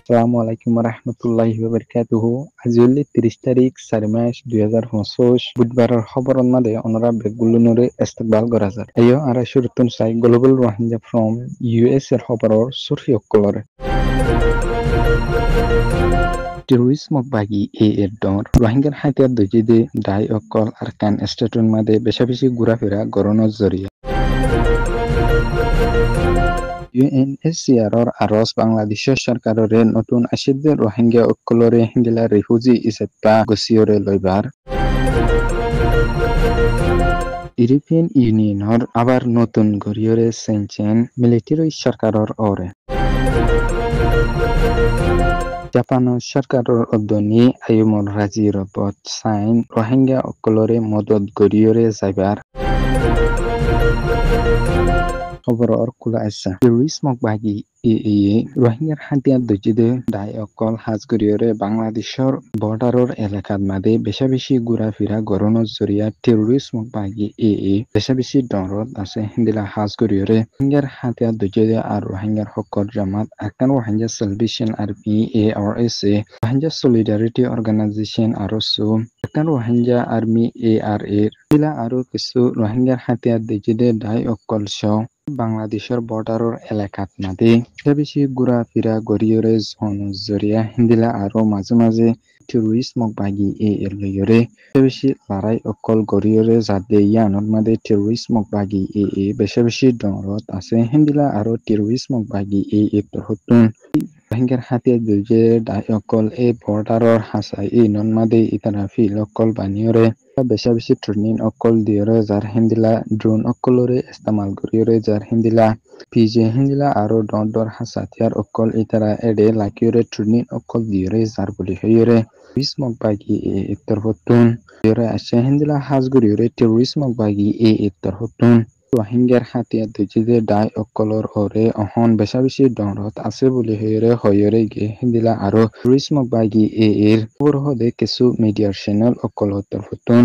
আসসালামু আলাইকুম রহমতুল্লাহি বারাকাতুহু। আজি হলি 30 তারিখ 4 মাস 2025 বুধবারের খবরের মাঝে ওনারা বেগুলোনরে ইস্তেকবাল করা যায়। এও আর শুরুতুন সাই গ্লোবাল রোহিঙ্গা ফ্রম ইউএস এর খবরের সুরহি অকলরে টেরোরিজমক বাগি এর ডর রোহিঙ্গার হাতিয়ার দজিদে ডাই অকল আর কান স্টেটন মাঝে বেশা বেশি ঘোরাফেরা গরনের জরিয়া ইউএনএইচসিআরর আরস বাংলাদেশের সরকারের নতুন আশিদের রোহিঙ্গা অকলরে হিঙ্গিলা রিফিউজি ইসেপ্পা গসিয়রে লইবার ইউরোপিয়ান ইউনিয়নের আবার নতুন গরিয়রে সেনচেন মিলিটারি সরকারের ওরে জাপানের সরকারের অধীনে আয়ুমর রাজি রবত সাইন রোহিঙ্গা অকলরে মদত গরিয়রে যাইবার খবর খোলা আছে টেরোরিজমক বাগি রোহিঙ্গার হাতিয়ার দজিদে দায় অকল হাজগরিয়রে বাংলাদেশের বর্ডারের এলাকার মাঝে বেশা বেশি ঘোরাফেরা গরনের জরিয়া টেরোরিজমক বাগি বেশা বেশি ডরত আছে হিন্দিলা হাজগরিয়রে রোহিঙ্গার হাতিয়ার দজিদে আর রোহিঙ্গার হকর জামাত আকান Rohingya salvation army ARSA Rohingya solidarity organisation আরসু আকান রোহিঙ্গা আর্মি ARA হিলা আরো কিছু রোহিঙ্গার হাতিয়ার দজিদে দায় অকল সহ বাংলাদেশের বর্ডারের এলাকাত মাঝে বেশি ঘোরাফেরা গরিয়রে জরিয়া হিন্দিলা আরো মাঝে মাঝে টেরোরিজমক বাগি এর লইয়রে বেশি লড়াই অকল গরিয়রে যাদে ইয়ানোর মাঝে টেরোরিজমক বাগি বেশি বেশি ডরত আছে হিন্দিলা আরো টেরোরিজমক বাগি তহতুন রোহিঙ্গার হাতিয়ার দুজে দায় অকল বর্ডারের হাসাই নন মাঝে ইতারা ফিল অকল বানিয়রে বেশা বেশি ট্রেনিং অকল দিয়রে যার হিন্দিলা ড্রোন অকলরে ইস্তেমাল করিয়রে যার হিন্দিলা পিজে হিন্দিলা আরো ডর হাসাতিয়ার অকল ইতারা এডে লাকিয়রে ট্রেনিং অকল দিয়রে যার বলি হইয়রে টেরোরিজমক বাগি তরহতুন দিয়রে আছে হিন্দিলা হাজগুরিয়রে টেরোরিজমক বাগি তরহতুন রোহিঙ্গার হাতিয়ার দুজিদে দায় অকলর ওরে অহন বেশা বেশি ডরত আছে বলি হইয়রে গে হিন্দিলা আরো টেরোরিজমক বাগি এর খবর হদে কিছু মিডিয়ার চ্যানেল অকল তরহতুন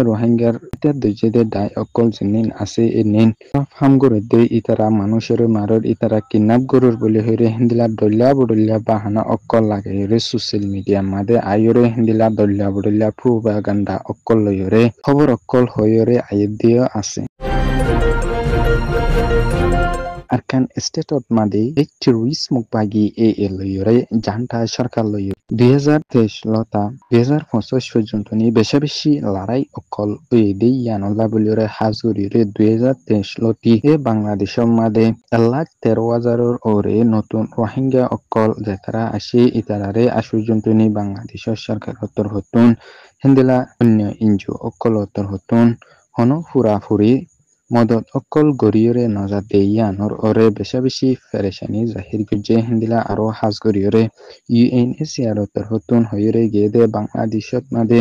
রোহিঙ্গার হাতিয়ার দুজিদে দায় অকল জিনিন আছে নিন ফার্ম করে দে ইতারা মানুষের মারর ইতারা কিডন্যাপ গরুর বলি হইরে হিন্দিলা দল্যা বদল্যা বাহানা অকল লাগে সোশ্যাল মিডিয়া মাদে আইরে হিন্দিলা দল্যা বদল্যা প্রোপাগান্ডা অকল লইরে খবর অকল হইরে আইয়ে দিয়ে আছে আরকান স্টেটত মাদে টেরোরিজমক বাগি লইরে জান্টা সরকার লইয় 2023 লতা 2025 পর্যন্ত নি বেশা বেশি লড়াই অকল দে ইয়ানলা বলিরে হাজুরিরে 2023 লতি বাংলাদেশের মাদে 1,13,000 ওরে নতুন রোহিঙ্গা অকল যেতারা আসে ইতারারে পর্যন্ত নি বাংলাদেশের সরকার হতুন হিন্দিলা অন্য ইনজু অকল হতুন হন ফুরাফুরি মদত অকল গরিয়রে নজর দেয়ানোর ওরে বেশা বেশি ফেরেশানি জাহির করছে হিন্দিলা আরো হাজ গরিয়রে ইউএনএইচসিআর হতুন হইরে গিয়ে দে বাংলাদেশত মাদে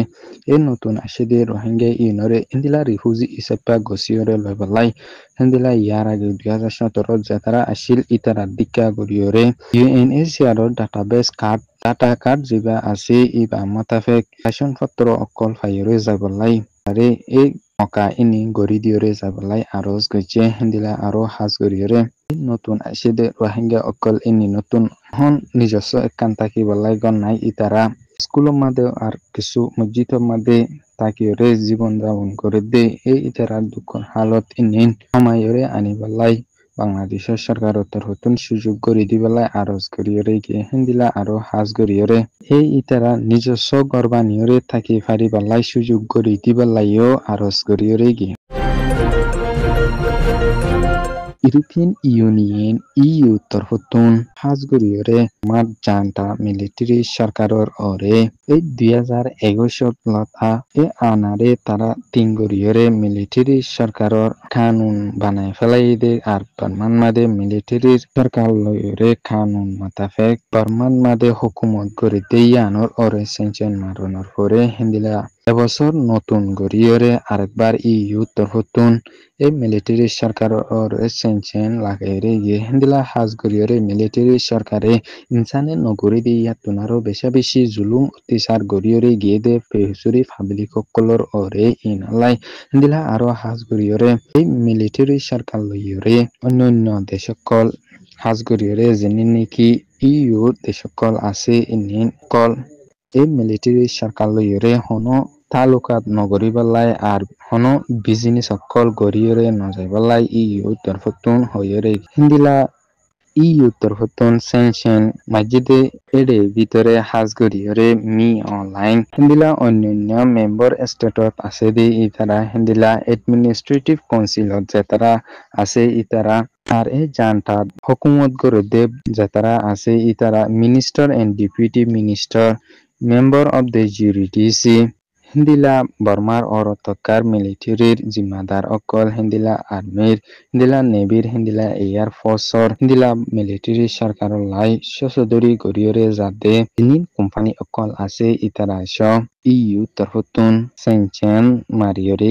নতুন আসে দে রোহিঙ্গা ইউনরে হিন্দিলা রিফিউজি ইসেপা গসিয়রে লইবলাই হিন্দিলা ইয়ার আগে 2017 যাতারা আসিল ইতারা দিকা গরিয়রে ইউএনএইচসিআর ডাটাবেস ডাটা কার্ড যেবা আছে ইবা মোতাবেক শাসনপত্র অকল ফাইরে যাবলাই আরে এই মকা ইনি গড়ি দিয়রে যাবলাই আরজ গইছে হিন্দিলা আরো হাজ গরিয়রে নতুন আসে দে রোহিঙ্গা অকল ইনি নতুন হন নিজস্ব একান তাকি বলাই গন্নাই ইতারা স্কুলের মাঝে আর কিছু মসজিদের মাঝে তাকিয়রে জীবন যাপন করে দে ইতারা দুঃখ হালত ইনি সময়রে আনি বলাই বাংলাদেশের সরকার হতুন সুযোগ করে দিবেলায় আরজ করিয়রে গিয়ে হিন্দিলা আরো হাজ গরিয়রে ইতারা নিজস্ব গর্বানিয়রে থাকি ফারি বেলায় সুযোগ করে দিবেলাইও আরজ করিয়রে গিয়ে ইউরোপিয়ান ইউনিয়ন ইউ তরফতুন হাজগরিয়রে মাত জান্টা মিলিটারি সরকারের ওরে 2021 লতা আনারে তারা তিনগরিয়রে মিলিটারি সরকারের কানুন বানায় ফেলাই দে আর বর্মান মাদে মিলিটারি সরকার লয়রে কানুন মোতাবেক বর্মান মাদে হুকুমত করে দেয়ানোর ওরে সেনচেন মারণর পরে হিন্দিলা এবছর নতুন গরিয়রে আরেকবার ইউ তরফতুন মিলিটারি সরকার সেনচেন লাগাইরে গিয়ে হিন্দিলা হাজ গরিয়রে মিলিটারি সরকারে ইনসানে নগরী দিয়া তুনারও বেশা বেশি জুলুম অত্যাচার গরিয়রে গিয়ে দে পেহুসুরি পাবলিক সকলর ওরে ইনালাই হিন্দিলা আরো হাজ গরিয়রে মিলিটারি সরকার লইয়রে অন্যান্য দেশ সকল হাজ গরিয়রে যিনি নাকি EU দেশসকল আছে ইনিন কল এই মিলিটারি সরকার লইরে হন তালুকাত নগরীবালাই আর হন বিজিনেস সকল গড়িয়রে নজাইবালাই EU তরফতুন হইরে হিন্দিলা EU তরফতুন সেনশন মসজিদে এডে ভিতরে হাজগড়িয়রে মি অনলাইন হিন্দিলা অন্যান্য মেম্বার স্টেটত আছে দে ইতারা হিন্দিলা এডমিনিস্ট্রেটিভ কাউন্সিলত যেতারা আছে ইতারা আর এই জানতাত হকুমত গরদেব যেতারা আছে ইতারা minister and deputy minister member of the জিউরিডিসি হিন্দিলা বর্মার অরতকার মিলিটারির জিম্মাদার অকল হিন্দিলা আর্মির হিন্দিলা নেভির হিন্দিলা এয়ার ফোর্সর হিন্দিলা মিলিটারি সরকার লাই সশদরি গড়িয়রে যাতে তিনি কোম্পানি অকল আছে ইতারা EU তরফতুন সেনচেন মারিয়রে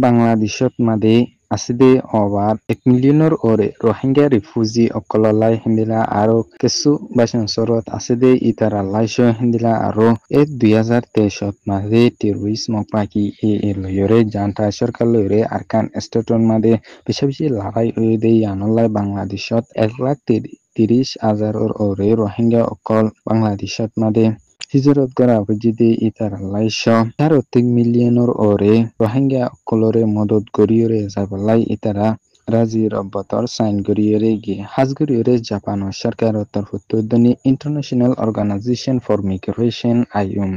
বাংলাদেশত মাদে আসিদে অবার 1 মিলিয়নের ওরে রোহিঙ্গা রিফিউজি অকললাই হিন্দিলা আরো কিছু বাসনসরত আসিদে ইতারা লাইশ হিন্দিলা আরো 2023 মাদে টেরোরিস্ট মকপাকি লয়রে জান্তা সরকার লয়রে আরকান স্টেটন মাদে বেশি লড়াই হয়ে আনলাই বাংলাদেশত 1,30,000 ওরে রোহিঙ্গা অকল বাংলাদেশত মাদে হিজরত করা অভিজিতে ইতার লাইশ 3 মিলিয়নের ওরে রোহিঙ্গা অকলরে মদত গড়িয়রে যাবলাই ইতারা রাজি রব্বতর সাইন গড়িয়রে গিয়ে হাজ গড়িয়রে জাপান সরকার তরফতুনি ইন্টারন্যাশনাল অর্গানাইজেশন ফর মিগ্রেশন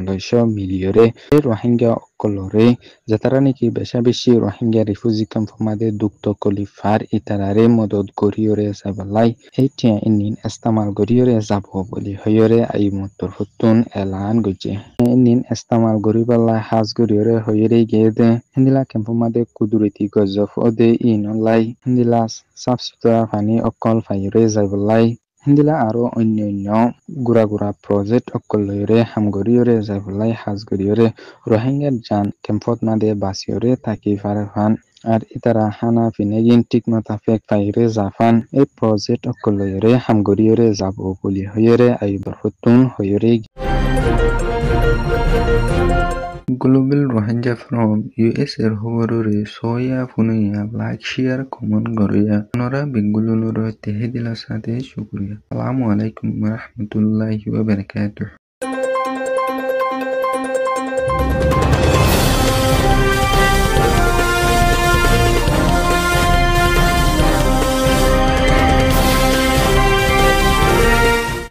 লইশ মিলিয়রে রোহিঙ্গা অকলরে যাতারা নাকি বেশি রোহিঙ্গা রিফিউজি ক্যাম্প মাদে দুঃখ কলিফার ইতারারে মদত গড়িয়রে যাবলাই এইটা ইনিন ইস্তেমাল গড়িয়রে যাব বলি হইরে আইমতর হতুন এলান গজে ইনিন ইস্তেমাল গরিবাল্লা হাজ গড়িয়রে হইরে গিয়ে দে হিন্দিলা ক্যাম্প মাদে কুদুরতি গজফ ওদে ইনলাই হিন্দিলা সাফ সুতরা পানি অকল ফাইরে যাবলাই হিন্দিলা আরো অন্যান্য গুড়া প্রজেক্ট অকল লইরে হামগড়িয়রে যাবলাই হাজ গড়িয়রে রোহিঙ্গার জান ক্যাম্পত মাদে বাসিয়রে থাকি ফারফান আর ইতারা হানা ফিনেগিন ঠিক মোতাফেক ফাইরে জাফান এই প্রজেক্ট অকলরে হামগড়িয়রে যাব বলি হইরে আইবর হতুন হইরে গ্লোবাল রোহিঙ্গা ফ্রম US এর খবররে সয়া ফুনিয়া লাইক শেয়ার কমেন্ট গরিয়া নরা বেঙ্গুলুর তেহেদিলা সাথে শুকরিয়া আসসালামু আলাইকুম ওয়া রাহমাতুল্লাহি ওয়া বারাকাতুহু।